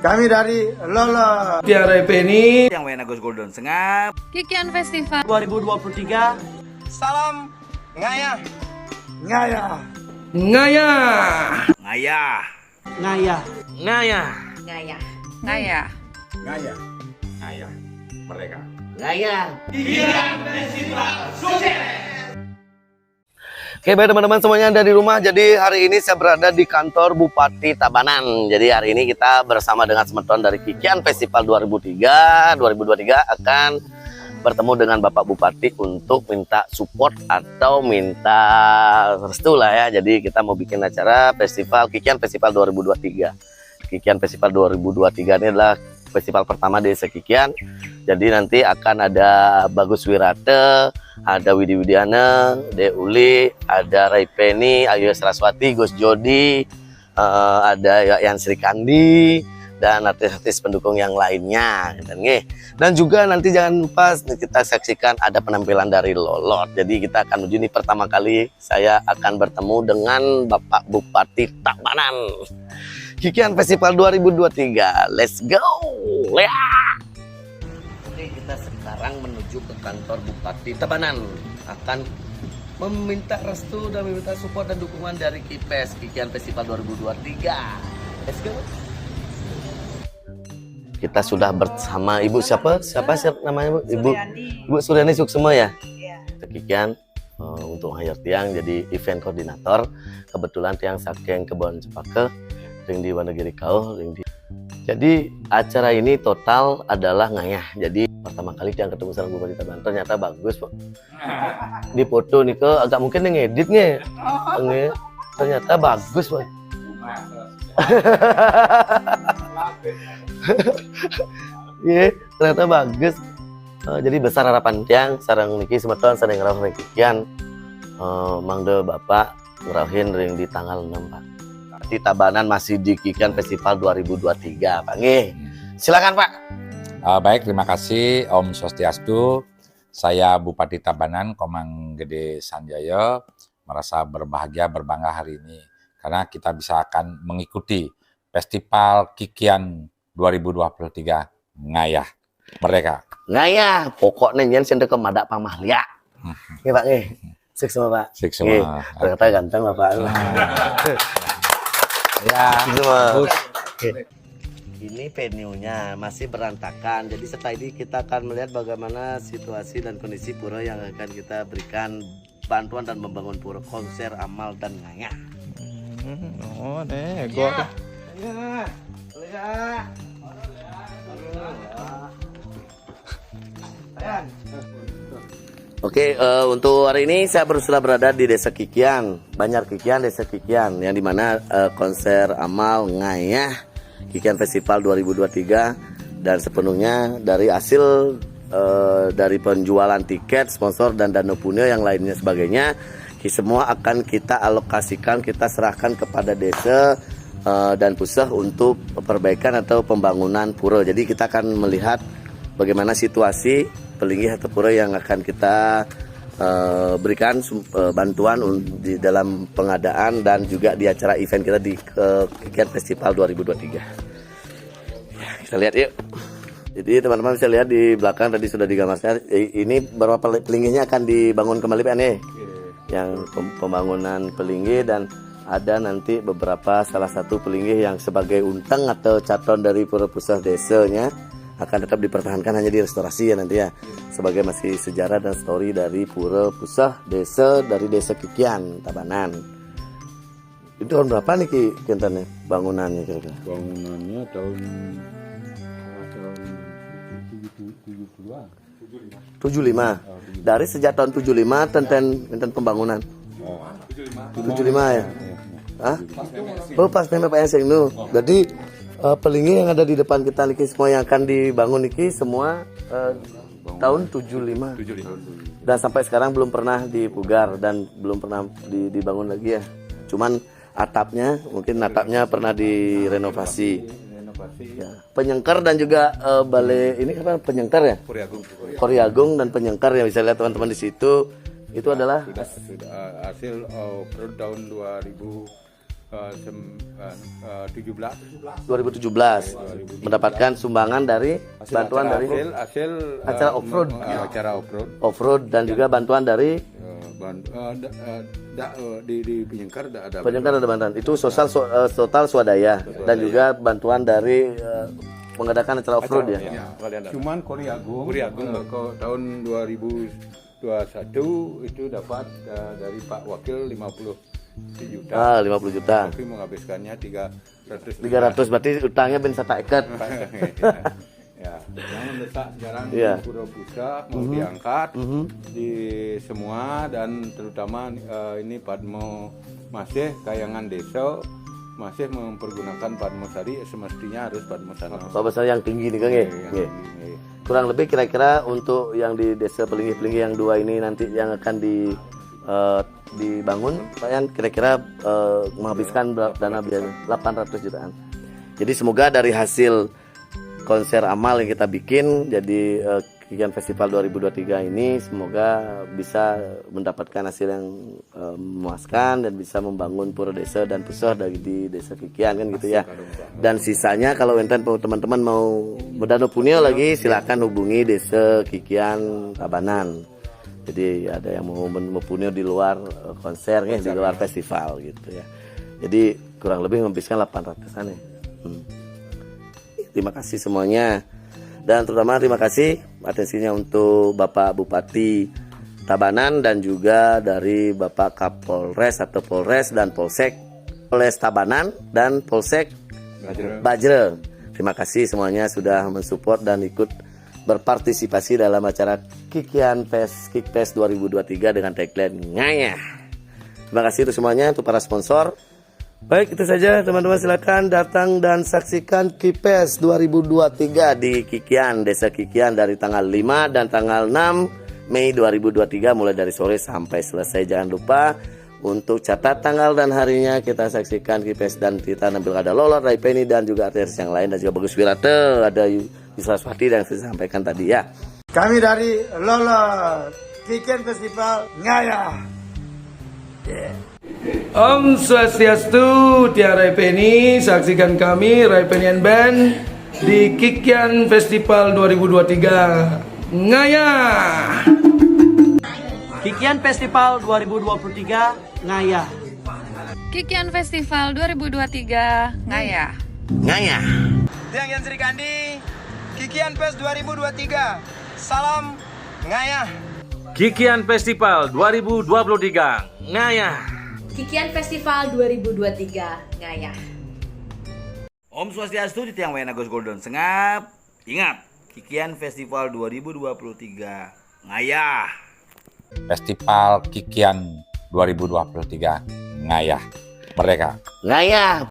Kami dari Lolo. Tiara Penny. Yang main Agus Golden Sengap. Kikian Festival 2023. Salam Ngaya. Ngaya. Ngaya. Ngaya. Ngaya. Ngaya. Ngaya Ngaya Ngaya. Ngaya. Merdeka. Ngaya. Oke, baik teman-teman semuanya dari rumah. Jadi hari ini saya berada di kantor Bupati Tabanan. Jadi hari ini kita bersama dengan Semeton dari Kikian Festival 2023 akan bertemu dengan Bapak Bupati untuk minta support atau minta restu lah ya. Jadi kita mau bikin acara festival Kikian Festival 2023. Kikian Festival 2023 ini adalah festival pertama di Desa Kikian. Jadi nanti akan ada Bagus Wirate, ada Widi Widiana, De Uli, ada Ray Penny, Ayu Saraswati, Gus Jody, ada Yan Sri Kandi, dan artis-artis pendukung yang lainnya. Dan juga nanti jangan lupa kita saksikan ada penampilan dari Lolot. Jadi kita akan menuju ini pertama kali saya akan bertemu dengan Bapak Bupati Tabanan. Kikian Festival 2023, let's go! Ya! Oke, kita sekarang menuju ke kantor Bupati Tabanan. Akan meminta restu dan meminta support dan dukungan dari KIPES, Kikian Festival 2023. Let's go! Kita sudah bersama Ibu siapa namanya Bu? Ibu Suryani Suksema ya? Iya. Kikian untuk hire tiang jadi event koordinator. Kebetulan tiang saking Kebon Cepake, ring di Wonogiri Kau, ring di. Jadi acara ini total adalah ngayah. Jadi pertama kali tiang ketemu sama Bupati Tabanan ternyata bagus, Pak. Di foto nih ke agak mungkin ngedit nih. Ternyata bagus, Pak. Iya, ternyata bagus. Jadi besar harapan tiang sareng niki Semeton sareng ngrauh ring Kikian. Mangde Bapak ngrauhin ring di tanggal 6, Pak. Di Tabanan masih di Kikian Festival 2023, Pak. Silakan, Pak. Baik, terima kasih Om Swastiastu. Saya Bupati Tabanan, Komang Gede Sanjaya, merasa berbahagia, berbangga hari ini karena kita bisa akan mengikuti Festival Kikian 2023 Ngayah Merdeka. Ngayah, pokoknya nyen sende ke Madak Pamahlia. Oke, Pak. Sik semua, Pak. Sik semua. Ternyata ganteng, Bapak. Ya, bagus. Ini venue-nya masih berantakan. Jadi setelah ini kita akan melihat bagaimana situasi dan kondisi pura yang akan kita berikan bantuan dan membangun pura konser amal dan ngayah. Oh, nih, gua. Oke, untuk hari ini saya sudah berada di Desa Kikian, Banjar Kikian, Desa Kikian, yang dimana konser amal ngayah Kikian Festival 2023 dan sepenuhnya dari hasil dari penjualan tiket, sponsor dan dana punya yang lainnya sebagainya, semua akan kita alokasikan, kita serahkan kepada desa dan pusat untuk perbaikan atau pembangunan pura. Jadi kita akan melihat bagaimana situasi pelinggih atau pura yang akan kita berikan bantuan di dalam pengadaan dan juga di acara event kita di Kikian Festival 2023. Ya, kita lihat yuk. Jadi teman-teman bisa lihat di belakang tadi sudah digambarkan. Ini beberapa pelinggihnya akan dibangun kembali, Pak nih. Yang pembangunan pelinggih dan ada nanti beberapa salah satu pelinggih yang sebagai untang atau caton dari pura pusat desanya akan tetap dipertahankan, hanya di restorasi ya nanti ya, sebagai masih sejarah dan story dari pura pusah desa dari Desa Kikian Tabanan. Itu tahun berapa nih Ki Kintannya bangunannya kira-kira? Bangunannya tahun 75. Dari sejak tahun 75 tentang pembangunan. 75 ya. Hah? Oh, pas memang Pak Yaseng nu. Jadi pelinggih yang ada di depan kita niki semua yang akan dibangun niki semua tahun 75. Dan sampai sekarang belum pernah dipugar dan belum pernah dibangun lagi ya. Cuman atapnya pernah direnovasi. Ya. Penyengkar dan juga balai ini apa penyengkar ya? Koriagung dan penyengkar yang bisa lihat teman-teman di situ itu adalah hasil tahun 2017. 2017. mendapatkan sumbangan dari bantuan dari hasil acara off-road. acara off-road dan juga bantuan dari di Penyengkar ada Penyengkar, ada bantuan. Itu total swadaya dan juga bantuan dari mengadakan acara off-road ya. Cuman Kori Agung tahun 2021 itu dapat dari Pak Wakil 50 juta. 50 juta. Tapi menghabiskannya 300 berarti utangnya ben sata eket. Ya, yang mendesak sekarang Iya. di Pura Pusat mau diangkat di semua, dan terutama ini Padmo masih kayangan desa masih mempergunakan Padmo Sari, semestinya harus Padmo Sari. Pak besar yang tinggi nih Kang ya. Nggih. Kurang lebih kira-kira untuk yang di desa Pelinggi-Pelinggi yang 2 ini nanti yang akan dibangun Pak Yan, kira-kira menghabiskan dana biaya 800 jutaan. Jadi semoga dari hasil konser amal yang kita bikin jadi Kikian Festival 2023 ini semoga bisa mendapatkan hasil yang memuaskan dan bisa membangun pura desa dan pusat dari di desa Kikian kan gitu ya. Dan sisanya kalau enten teman-teman mau berdana punya lagi silakan hubungi desa Kikian Tabanan. Jadi ada yang mau punya di luar konser ya, di luar festival gitu ya. Jadi kurang lebih menghabiskan 800-an ya. Terima kasih semuanya, dan terutama terima kasih atensinya untuk Bapak Bupati Tabanan dan juga dari Bapak Kapolres atau Polres dan Polsek Polres Tabanan dan Polsek Bajre. Terima kasih semuanya sudah mensupport dan ikut berpartisipasi dalam acara Kikian Kikfest 2023 dengan tagline Ngayah. Terima kasih untuk semuanya, untuk para sponsor. Baik, itu saja teman-teman, silakan datang dan saksikan Kikfest 2023 di Kikian, Desa Kikian dari tanggal 5 dan tanggal 6 Mei 2023 mulai dari sore sampai selesai. Jangan lupa untuk catat tanggal dan harinya, kita saksikan Kikfest dan kita nampil ada Lolot, Raipeni dan juga artis yang lain dan juga Bagus Wirate, ada Yusraswati yang saya sampaikan tadi ya. Kami dari Lolot Kikian Festival Ngayah. Om Swastiastu, Tiara Raipeni. Saksikan kami Raipenian Band di Kikian Festival 2023 Ngayah. Kikian Festival 2023 Ngayah. Kikian Festival 2023 Ngayah. Ngayah. Tiang Yan Sri Kandi, Kikian Fest 2023. Salam Ngayah. Kikian Festival 2023 Ngayah. Kikian Festival 2023 Ngayah. Om Swastiastu di tiang Wayana Gus Golden Sengap. Ingat, Kikian Festival 2023 Ngayah. Festival Kikian 2023 Ngayah. Merdeka. Ngayah.